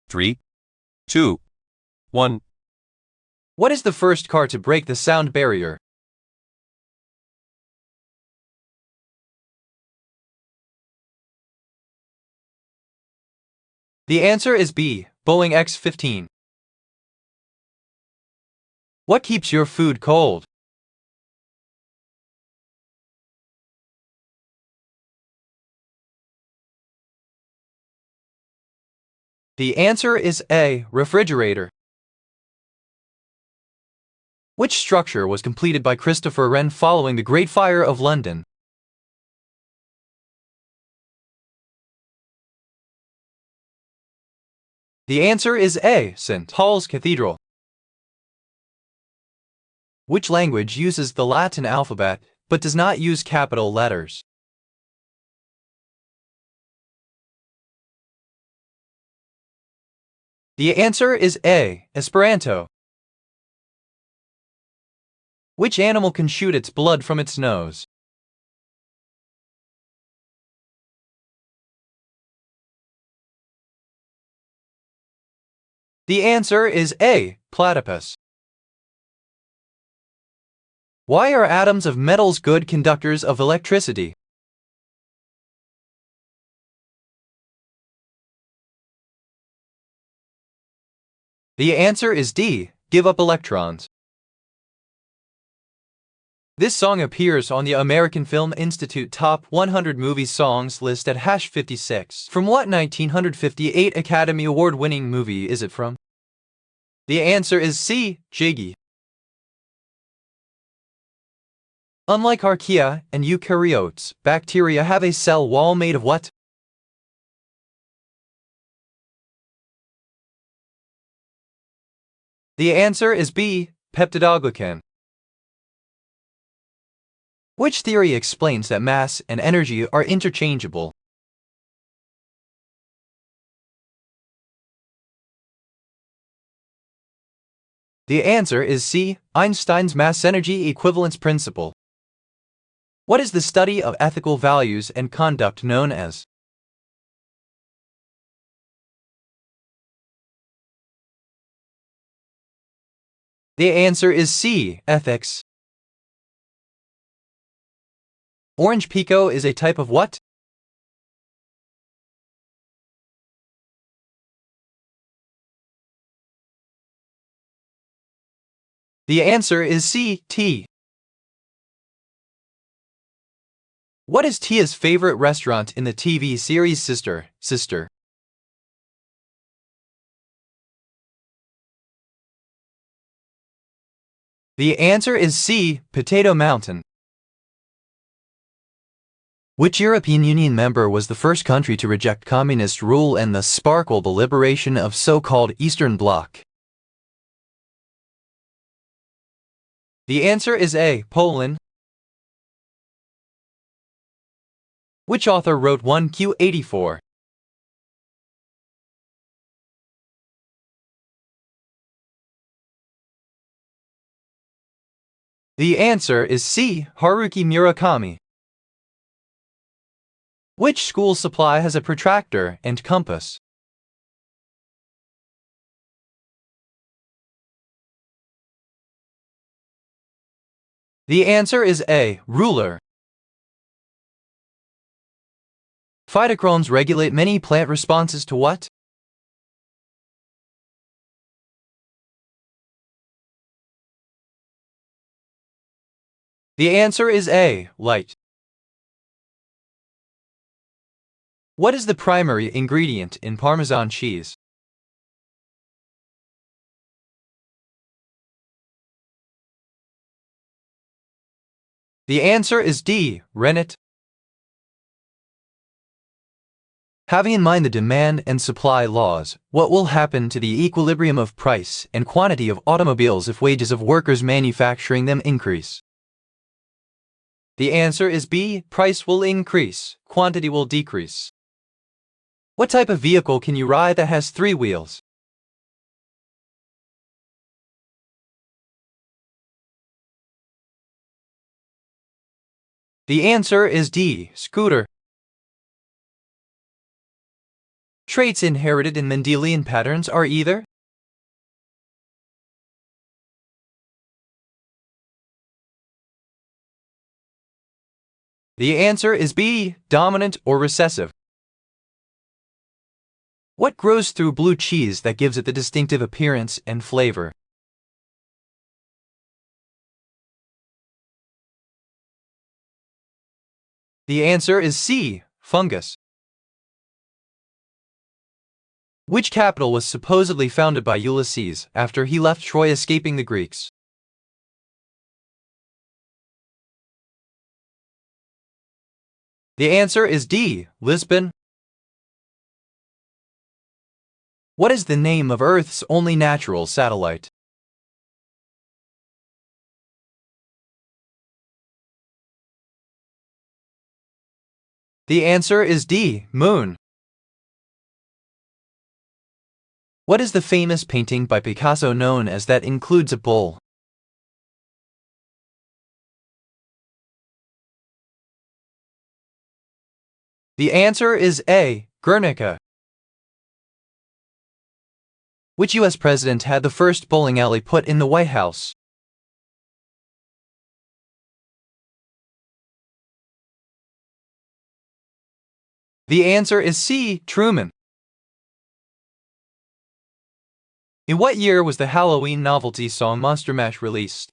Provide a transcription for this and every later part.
3, 2, 1. What is the first car to break the sound barrier? The answer is B, Boeing X-15. What keeps your food cold? The answer is A, refrigerator. Which structure was completed by Christopher Wren following the Great Fire of London? The answer is A, St. Paul's Cathedral. Which language uses the Latin alphabet but does not use capital letters? The answer is A, Esperanto. Which animal can shoot its blood from its nose? The answer is A, platypus. Why are atoms of metals good conductors of electricity? The answer is D, give up electrons. This song appears on the American Film Institute Top 100 Movie Songs list at #56. From what 1958 Academy Award-winning movie is it from? The answer is C, Jiggy. Unlike archaea and eukaryotes, bacteria have a cell wall made of what? The answer is B, peptidoglycan. Which theory explains that mass and energy are interchangeable? The answer is C, Einstein's mass-energy equivalence principle. What is the study of ethical values and conduct known as? The answer is C, ethics. Orange pekoe is a type of what? The answer is C, tea. What is Tia's favorite restaurant in the TV series Sister? The answer is C, Potato Mountain. Which European Union member was the first country to reject communist rule and thus sparkle the liberation of so-called Eastern Bloc? The answer is A, Poland. Which author wrote 1Q84? The answer is C, Haruki Murakami. Which school supply has a protractor and compass? The answer is A, ruler. Phytochromes regulate many plant responses to what? The answer is A, light. What is the primary ingredient in Parmesan cheese? The answer is D, rennet. Having in mind the demand and supply laws, what will happen to the equilibrium of price and quantity of automobiles if wages of workers manufacturing them increase? The answer is B, price will increase, quantity will decrease. What type of vehicle can you ride that has 3 wheels? The answer is D, scooter. traits inherited in Mendelian patterns are either The answer is B, dominant or recessive. What grows through blue cheese that gives it the distinctive appearance and flavor? The answer is C, fungus. Which capital was supposedly founded by Ulysses after he left Troy escaping the Greeks? The answer is D, Lisbon. What is the name of Earth's only natural satellite? The answer is D, Moon. What is the famous painting by Picasso known as That Includes a Bull? The answer is A, Guernica. Which U.S. president had the first bowling alley put in the White House? The answer is C, Truman. In what year was the Halloween novelty song Monster Mash released?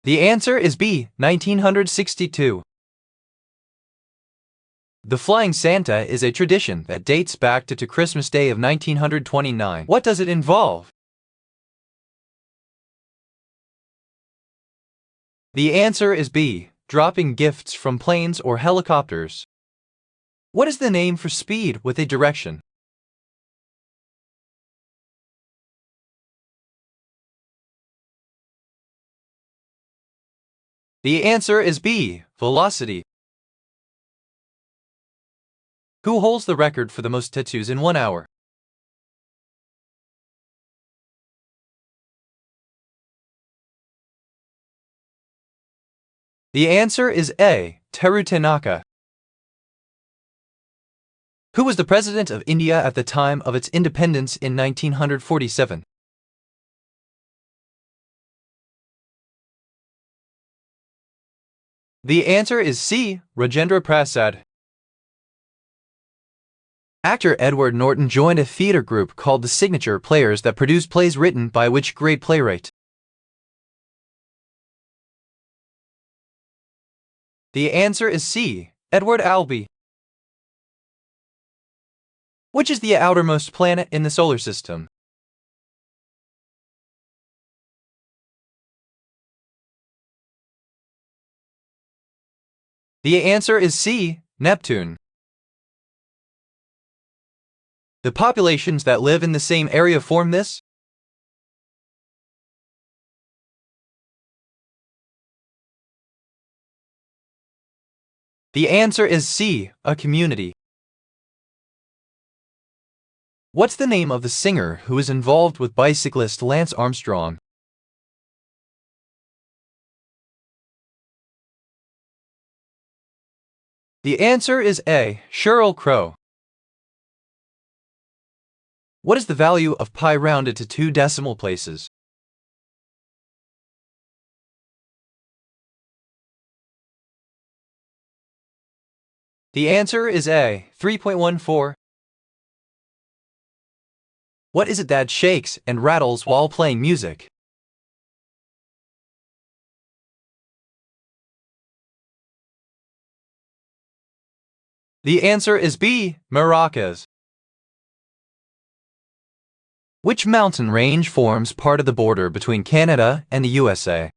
The answer is B, 1962. The Flying Santa is a tradition that dates back to Christmas Day of 1929. What does it involve? The answer is B, dropping gifts from planes or helicopters. What is the name for speed with a direction? The answer is B, velocity. Who holds the record for the most tattoos in 1 hour? The answer is A, Teru Tanaka. Who was the president of India at the time of its independence in 1947? The answer is C, Rajendra Prasad. Actor Edward Norton joined a theater group called the Signature Players that produced plays written by which great playwright? The answer is C, Edward Albee. Which is the outermost planet in the solar system? The answer is C, Neptune. The populations that live in the same area form this? The answer is C, a community. What's the name of the singer who is involved with bicyclist Lance Armstrong? The answer is A, Sheryl Crow. What is the value of pi rounded to 2 decimal places? The answer is A, 3.14. What is it that shakes and rattles while playing music? The answer is B, maracas. Which mountain range forms part of the border between Canada and the USA?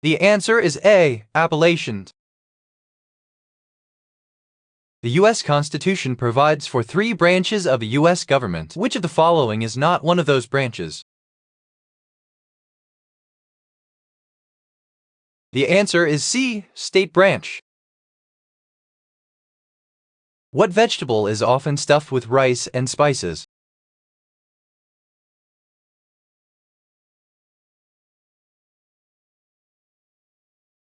The answer is A, Appalachians. The U.S. Constitution provides for 3 branches of the U.S. government. Which of the following is not one of those branches? The answer is C, state branch. What vegetable is often stuffed with rice and spices?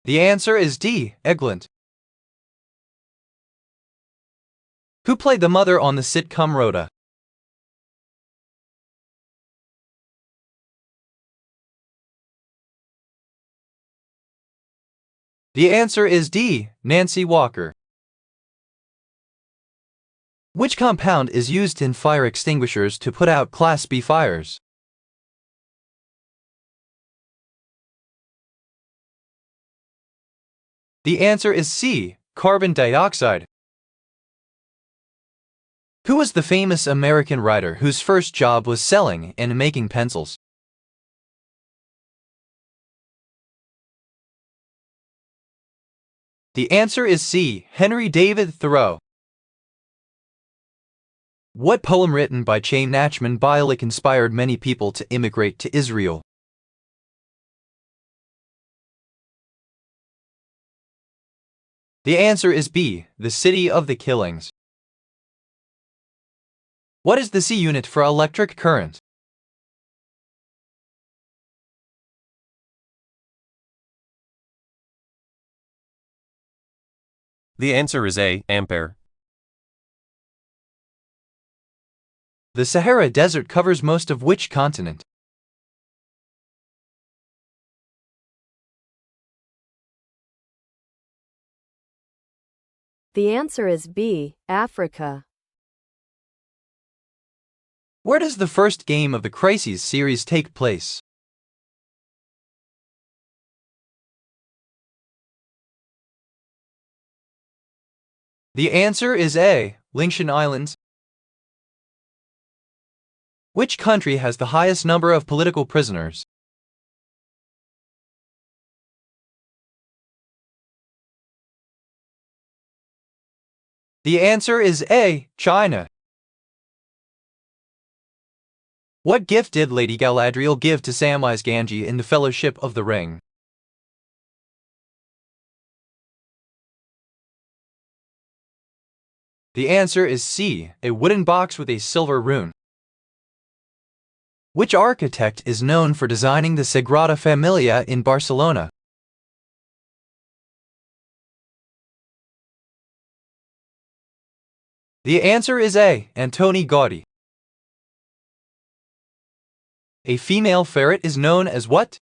The answer is D. Eglant. Who played the mother on the sitcom Rhoda? The answer is D. Nancy Walker. Which compound is used in fire extinguishers to put out Class B fires? The answer is C. Carbon dioxide. Who was the famous American writer whose first job was selling and making pencils? The answer is C. Henry David Thoreau. What poem written by Chaim Nachman Bialik inspired many people to immigrate to Israel? The answer is B. The City of the Killings. What is the C unit for electric current? The answer is A. Ampere. The Sahara Desert covers most of which continent? The answer is B. Africa. Where does the first game of the Crises series take place? The answer is A. Lingshan Islands. Which country has the highest number of political prisoners? The answer is A. China. What gift did Lady Galadriel give to Samwise Gamgee in the Fellowship of the Ring? The answer is C. A wooden box with a silver rune. Which architect is known for designing the Sagrada Familia in Barcelona? The answer is A. Antoni Gaudí. A female ferret is known as what?